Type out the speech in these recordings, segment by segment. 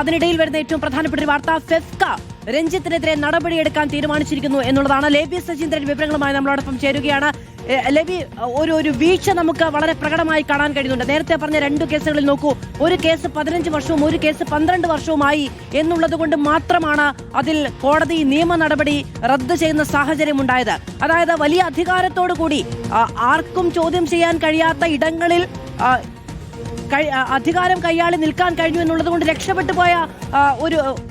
അതിനിടയിൽ വരുന്ന ഏറ്റവും പ്രധാനപ്പെട്ട ഒരു വാർത്ത, ഫെഫ്ക രഞ്ജിത്തിനെതിരെ നടപടിയെടുക്കാൻ തീരുമാനിച്ചിരിക്കുന്നു എന്നുള്ളതാണ്. ലേബി സജീന്ദ്രൻ വിവരങ്ങളുമായി നമ്മളോടൊപ്പം ചേരുകയാണ്. ലേബി, ഒരു വീഴ്ച നമുക്ക് വളരെ പ്രകടമായി കാണാൻ കഴിയുന്നുണ്ട്. നേരത്തെ പറഞ്ഞ 2 കേസുകളിൽ നോക്കൂ, ഒരു കേസ് 15 വർഷവും ഒരു കേസ് 12 വർഷവുമായി എന്നുള്ളത് കൊണ്ട് മാത്രമാണ് അതിൽ കോടതി നിയമ നടപടി റദ്ദ് ചെയ്യുന്ന സാഹചര്യം ഉണ്ടായത്. അതായത് വലിയ അധികാരത്തോടു കൂടി ആർക്കും ചോദ്യം ചെയ്യാൻ കഴിയാത്ത ഇടങ്ങളിൽ അധികാരം കൈയാളി നിൽക്കാൻ കഴിഞ്ഞു എന്നുള്ളത് കൊണ്ട് രക്ഷപ്പെട്ടു പോയ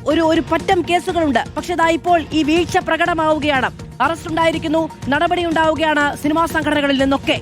ഒരു പറ്റം കേസുകളുണ്ട്. പക്ഷെ ഇതാ ഇപ്പോൾ ഈ വീഴ്ച പ്രകടമാവുകയാണ്. അറസ്റ്റ് ഉണ്ടായിരിക്കുന്നു, നടപടി ഉണ്ടാവുകയാണ് സിനിമാ സംഘടനകളിൽ നിന്നൊക്കെ.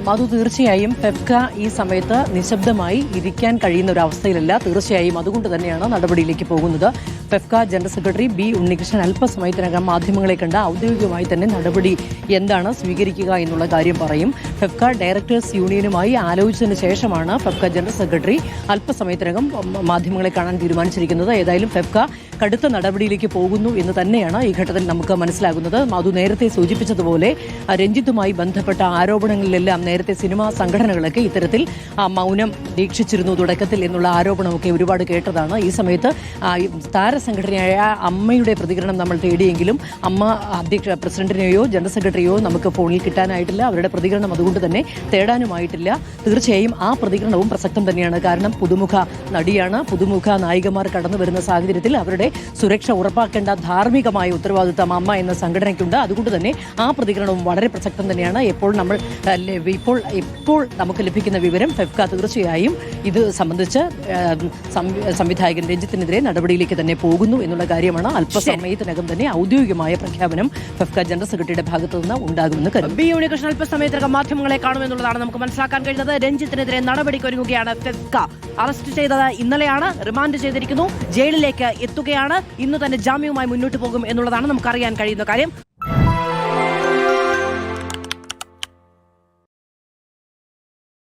മധു, തീർച്ചയായും ഫെഫ്ക ഈ സമയത്ത് നിശബ്ദമായി ഇരിക്കാൻ കഴിയുന്ന ഒരു അവസ്ഥയിലല്ല. തീർച്ചയായും അതുകൊണ്ട് തന്നെയാണ് നടപടിയിലേക്ക് പോകുന്നത്. FEFKA general secretary B Unnikrishnan അല്പസമയത്തിനകം മാധ്യമങ്ങളെ കണ്ട് ഔദ്യോഗികമായി തന്നെ നടപടി എന്താണ് സ്വീകരിക്കുക എന്നുള്ള കാര്യം പറയും. ഫെഫ്ക ഡയറക്ടേഴ്സ് യൂണിയനുമായി ആലോചിച്ചതിന് ശേഷമാണ് ഫെഫ്ക ജനറൽ സെക്രട്ടറി അല്പസമയത്തിനകം മാധ്യമങ്ങളെ കാണാൻ തീരുമാനിച്ചിരിക്കുന്നത്. ഏതായാലും ഫെഫ്ക കടുത്ത നടപടിയിലേക്ക് പോകുന്നു എന്ന് തന്നെയാണ് ഈ ഘട്ടത്തിൽ നമുക്ക് മനസ്സിലാകുന്നത്. മധു നേരത്തെ സൂചിപ്പിച്ചതുപോലെ രഞ്ജിത്തുമായി ബന്ധപ്പെട്ട ആരോപണങ്ങളിലെല്ലാം നേരത്തെ സിനിമാ സംഘടനകളൊക്കെ ഇത്തരത്തിൽ മൗനം ദീക്ഷിച്ചിരുന്നു തുടക്കത്തിൽ എന്നുള്ള ആരോപണമൊക്കെ ഒരുപാട് കേട്ടതാണ്. ഈ സമയത്ത് താരസംഘടനയായ അമ്മയുടെ പ്രതികരണം നമ്മൾ തേടിയെങ്കിലും അമ്മ പ്രസിഡന്റിനെയോ ജനറൽ സെക്രട്ടറിയോ നമുക്ക് ഫോണിൽ കിട്ടാനായിട്ടില്ല. അവരുടെ പ്രതികരണം അതുകൊണ്ട് തന്നെ തേടാനുമായിട്ടില്ല. തീർച്ചയായും ആ പ്രതികരണവും പ്രസക്തം തന്നെയാണ്. കാരണം പുതുമുഖ നടിയാണ്, പുതുമുഖ നായികമാർ കടന്നു വരുന്ന സാഹചര്യത്തിൽ അവരുടെ സുരക്ഷ ഉറപ്പാക്കേണ്ട ധാർമ്മികമായ ഉത്തരവാദിത്തം അമ്മ എന്ന സംഘടനയ്ക്കുണ്ട്. അതുകൊണ്ട് തന്നെ ആ പ്രതികരണവും വളരെ പ്രസക്തം തന്നെയാണ്. ഇപ്പോൾ നമുക്ക് ലഭിക്കുന്ന വിവരം, ഫെഫ്ക തീർച്ചയായും ഇത് സംബന്ധിച്ച് സംവിധായകൻ രഞ്ജിത്തിനെതിരെ നടപടിയിലേക്ക് തന്നെ പോകുന്നു എന്നുള്ള കാര്യമാണ്. അല്പസമയത്തിനകം തന്നെ ഔദ്യോഗികമായ പ്രഖ്യാപനം ഫെഫ്ക ജനറൽ സെക്രട്ടറിയുടെ ഭാഗത്തു നിന്ന് ഉണ്ടാകുമെന്ന് കരുതുന്നു. ബി ഉണ്ണികൃഷ്ണൻ അല്പസമയത്തിനകം മാധ്യമങ്ങളെ കാണുമെന്നുള്ളതാണ് നമുക്ക് മനസ്സിലാക്കാൻ കഴിയുന്നത്. രഞ്ജിത്തിനെതിരെ നടപടിക്കൊരുങ്ങുകയാണ് ഫെഫ്ക. അറസ്റ്റ് ചെയ്തത് ഇന്നലെയാണ്, റിമാൻഡ് ചെയ്തിരിക്കുന്നു, ജയിലിലേക്ക് എത്തുകയാണ്. ഇന്ന് തന്നെ ജാമ്യവുമായി മുന്നോട്ട് പോകും എന്നുള്ളതാണ് നമുക്കറിയാൻ കഴിയുന്ന കാര്യം.